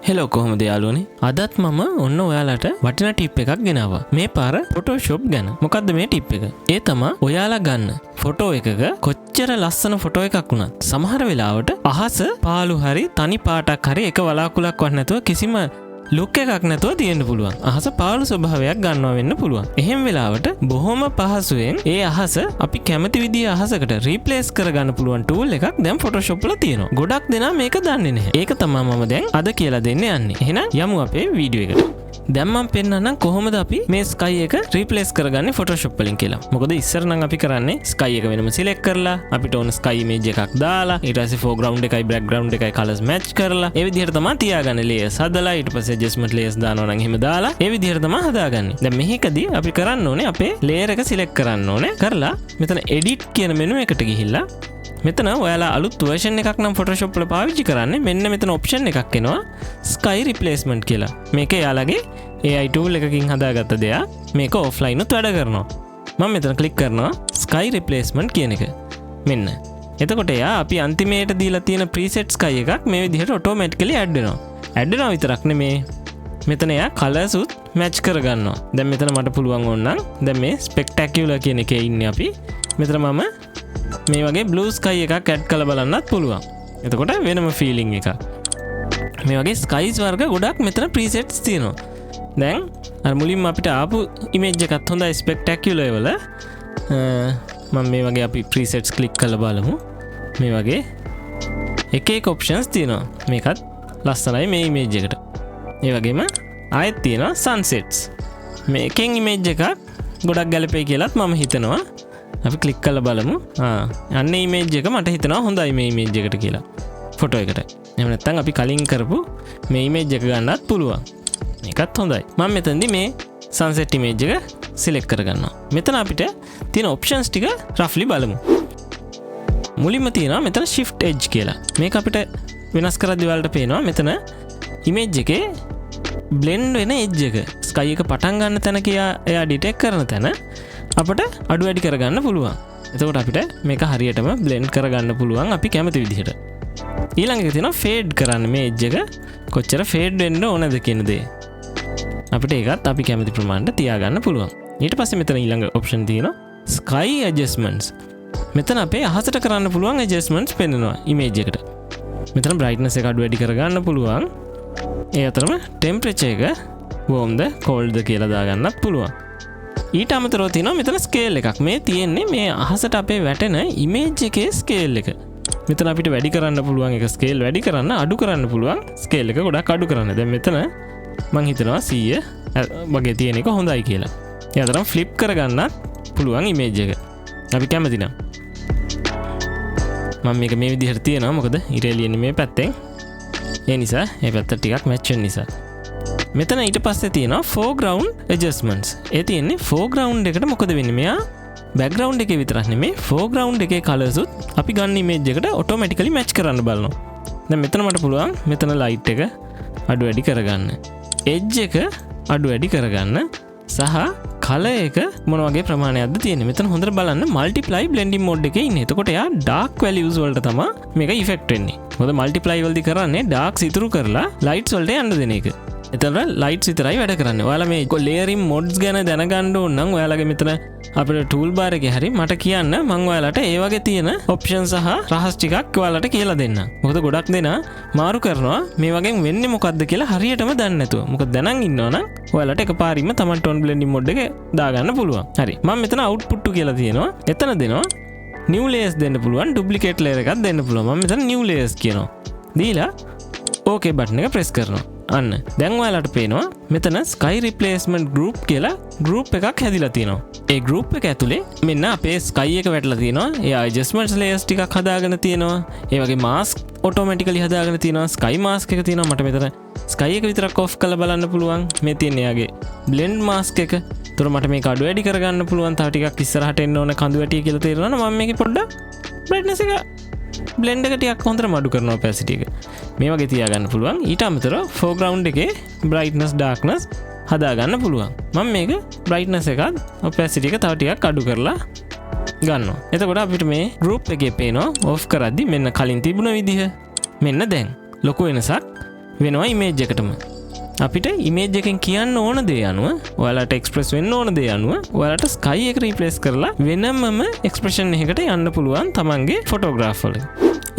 Hello කොහොමද යාළුවනේ? අදත් මම ඔන්න ඔයාලට වටිනා ටිප් එකක් ගෙනාවා. මේ පාර Photoshop ගැන. මොකද්ද මේ ටිප් එක? ඒ තමයි ඔයාලා ගන්න ෆොටෝ එකක කොච්චර ලස්සන ෆොටෝ එකක් වුණත් සමහර වෙලාවට අහස පාළු හරි තනි පාටක් හරි එක වලාකුලක් වත් නැතුව කිසිම ලුක් එකක් නැතුව තියෙන්න පුළුවන්. අහස පාළු ස්වභාවයක් ගන්නවා වෙන්න පුළුවන්. එහෙම වෙලාවට බොහොම පහසුවෙන් ඒ අහස අපි කැමති විදිහේ අහසකට රීප්ලේස් කරගන්න පුළුවන් ටූල් එකක් දැන් Photoshop වල තියෙනවා. ගොඩක් දෙනා මේක දන්නේ නැහැ. ඒක තමයි මම දැන් අද කියලා දෙන්න යන්නේ. එහෙනම් යමු අපේ වීඩියෝ එකට. දැන් මම පෙන්නන්නම් කොහොමද අපි මේ sky එක රීප්ලේස් කරගන්නේ Photoshop වලින් කියලා. මොකද ඉස්සර නම් අපි කරන්නේ sky එක වෙනම select කරලා අපිට ඕන sky image එකක් දාලා ඊට පස්සේ foreground එකයි background එකයි colors match කරලා ඒ විදිහට තමයි තියාගන්නේ layers හදලා ඊට පස්සේ adjustment layers දානවා නම් එහෙම දාලා ඒ විදිහට තමයි හදාගන්නේ. දැන් මෙහිකදී අපි කරන්න ඕනේ අපේ layer එක select කරන්න ඕනේ. කරලා මෙතන edit කියන menu එකට ගිහිල්ලා මෙතන ඔයාලා අලුත් version එකක් නම් Photoshop වල පාවිච්චි කරන්නේ මෙන්න මෙතන option එකක් එනවා sky replacement කියලා. මේක යාලගේ AI tool එකකින් හදාගත්ත දෙයක්. මේක offline උත් වැඩ කරනවා. මම මෙතන click කරනවා sky replacement කියන එක. මෙන්න. එතකොට යා අපි අන්තිමේට දීලා තියෙන preset sky එකක් මේ විදිහට automatically add වෙනවා. add වෙනවා විතරක් නෙමේ මෙතන යා colors උත් match කරගන්නවා. දැන් මෙතන මට පුළුවන් ඕනනම් දැන් මේ spectacular කියන එකේ ඉන්නේ අපි. මෙතන මම මේ වගේ blue sky එකක් add කරලා බලන්නත් පුළුවන්. එතකොට වෙනම feeling එකක්. මේ වගේ skies වර්ග ගොඩක් මෙතන presets තියෙනවා. දැන් අර මුලින්ම අපිට ආපු image එකත් හොඳයි spectacular වල. මම මේ වගේ අපි presets click කරලා බලමු. මේ වගේ එක එක options තියෙනවා. මේකත් ලස්සනයි මේ image එකට. ඒ වගේම ආයෙත් තියෙනවා sunsets. මේකෙන් image එකක් ගොඩක් ගැලපෙයි කියලාත් මම හිතනවා. අපි ක්ලික් කරලා බලමු. අන්න image එක මට හිතෙනවා හොඳයි මේ image එකට කියලා. ෆොටෝ එකට. එහෙම නැත්නම් අපි කලින් කරපු මේ image එක ගන්නත් පුළුවන්. මේකත් හොඳයි. මම මෙතනදී මේ sunset image එක select කරගන්නවා. මෙතන අපිට තියෙන options ටික roughly බලමු. මුලින්ම තියෙනවා මෙතන shift edge කියලා. මේක අපිට වෙනස් කරද්දී ඔයාලට පේනවා මෙතන image එකේ blend වෙන edge එක. sky එක පටන් ගන්න තැන එයා detect කරන තැන අපට අඩු වැඩි කරගන්න පුළුවන්. එතකොට අපිට මේක හරියටම blend කරගන්න පුළුවන් අපි කැමති විදිහට. ඊළඟ එක තියෙනවා fade කරන්න මේ edge එක කොච්චර fade වෙන්න ඕනද කියන දේ. අපිට ඒකත් අපි කැමති ප්‍රමාණයට තියාගන්න පුළුවන්. ඊට පස්සේ මෙතන ඊළඟ option තියෙනවා sky adjustments. මෙතන අපේ අහසට කරන්න පුළුවන් adjustments පෙන්නනවා image එකට. මෙතන brightness එක අඩු වැඩි කරගන්න පුළුවන්. ඒ අතරම temperature එක warmද coldද කියලා දාගන්නත් පුළුවන්. ඊට අමතරව තියෙනවා මෙතන ස්කේල් එකක්. මේ තියෙන්නේ මේ අහසට අපේ වැටෙන ඉමේජ් එකේ ස්කේල් එක. මෙතන අපිට වැඩි කරන්න පුළුවන් එක ස්කේල් වැඩි කරන්න අඩු කරන්න පුළුවන් ස්කේල් එක ගොඩක් අඩු කරන්න. දැන් මෙතන මම හිතනවා 100 වගේ තියෙන එක හොඳයි කියලා. ඒ අතරම ෆ්ලිප් කරගන්නත් පුළුවන් ඉමේජ් එක. අපි කැමති නම් මම මේක මේ විදිහට තියනවා. මොකද ඉර එළියන්නේ මේ පැත්තෙන්. ඒ නිසා මේ පැත්ත ටිකක් මැච් වෙන නිසා. මෙතන ඊට පස්සේ තියෙනවා foreground adjustments. ඒ තියෙන්නේ foreground එකට මොකද වෙන්නේ? මෙයා background එකේ විතරක් නෙමෙයි foreground එකේ colors උත් අපි ගන්න image එකට automatically match කරන්න බලනවා. දැන් මෙතන මට පුළුවන් මෙතන light එක අඩු වැඩි කරගන්න. edge එක අඩු වැඩි කරගන්න සහ color එක මොන වගේ ප්‍රමාණයක්ද තියෙන්නේ. මෙතන හොඳට බලන්න multiply blending mode එකේ ඉන්නේ. එතකොට එයා dark values වලට තමයි මේක effect වෙන්නේ. මොකද multiply වලදී කරන්නේ darks ඉතුරු කරලා lights වලට යන්න දෙන එක. එතන lights විතරයි වැඩ කරන්නේ. ඔයාලා මේ layering mods ගැන දැනගන්න ඕන නම් ඔයාලගේ මෙතන අපේ tool bar එකේ හරි මට කියන්න මම ඔයාලට ඒ වගේ තියෙන options සහ රහස් ටිකක් ඔයාලට කියලා දෙන්නම්. මොකද ගොඩක් දෙනා මාරු කරනවා මේ වගේ වෙන්නේ මොකද්ද කියලා හරියටම දන්නේ නැතුව. මොකද දැනන් ඉන්නවා නම් ඔයාලට එකපාරින්ම තමයි tone blending mode එක දාගන්න පුළුවන්. හරි. මම මෙතන output කියලා තියෙනවා. එතන දෙනවා new layers දෙන්න පුළුවන්. duplicate layer එකක් දෙන්න පුළුවන්. මම මෙතන new layers කියනවා. දීලා okay button එක press කරනවා. අන්න දැන් ඔයාලට පේනවා මෙතන sky replacement group කියලා group එකක් හැදිලා තියෙනවා. ඒ group එක ඇතුලේ මෙන්න අපේ sky එක වැටලා තියෙනවා. ඒ adjustments layers ටිකක් හදාගෙන තියෙනවා. ඒ වගේ mask automatically හදාගෙන තියෙනවා. sky mask එක තියෙනවා. මට මෙතන sky එක විතරක් off කරලා බලන්න පුළුවන්. මේ තියෙන යාගේ blend mask එක. ඒතර මට මේක අඩු වැඩි කරගන්න පුළුවන්. තව ටිකක් ඉස්සරහට එන්න ඕන කඳු වැටිය කියලා තේරෙනවා. මම මේකේ පොඩ්ඩක් brightness එක blend එක ටිකක් හොඳට අඩු කරනවා opacity එක. මේ වගේ තියාගන්න පුළුවන්. ඊට අමතරව foreground එකේ brightness darkness හදාගන්න පුළුවන්. මම මේක brightness එකත් opacity එක තව ටිකක් අඩු කරලා ගන්නවා. එතකොට අපිට මේ group එකේ පේනවා off කරද්දි මෙන්න කලින් තිබුණ විදිහ. මෙන්න දැන් ලොකු වෙනසක් වෙනවා ඉමේජ් එකටම. අපිට ඉමේජ් එකෙන් කියන්න ඕන දේ අනුව ඔයාලට එක්ස්ප්‍රෙස් වෙන්න ඕන දේ අනුව ඔයාලට ස්කයි එක රීප්ලේස් කරලා වෙනමම එක්ස්ප්‍රෙෂන් එකකට යන්න පුළුවන් තමන්ගේ ෆොටෝග්‍රාෆ් වලින්.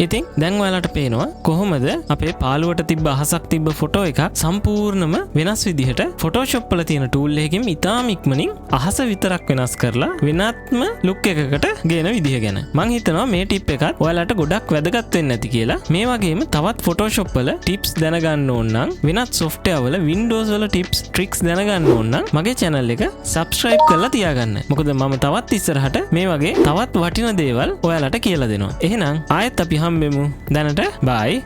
ඉතින් දැන් ඔයාලට පේනවා කොහොමද අපේ පාළුවට තිබ්බ අහසක් තිබ්බ ෆොටෝ එකක් සම්පූර්ණම වෙනස් විදිහට ෆොටෝෂොප් වල තියෙන ටූල් එකකින් ඉතාම ඉක්මනින් අහස විතරක් වෙනස් කරලා වෙනත්ම ලුක් එකකට ගේන විදිහ ගැන. මං හිතනවා මේ ටිප් එකත් ඔයාලට ගොඩක් වැදගත් වෙන්න ඇති කියලා. මේ වගේම තවත් ෆොටෝෂොප් වල ටිප්ස් දැනගන්න ඕන නම් වෙනත් software වල Windows වල ටිප්ස් ට්‍රික්ස් දැනගන්න ඕන නම් මගේ channel එක subscribe කරලා තියාගන්න. මොකද මම තවත් ඉස්සරහට මේ වගේ තවත් වටින දේවල් ඔයාලට කියලා දෙනවා. එහෙනම් ආයෙත් අපි හම්බෙමු. දැනට බයි.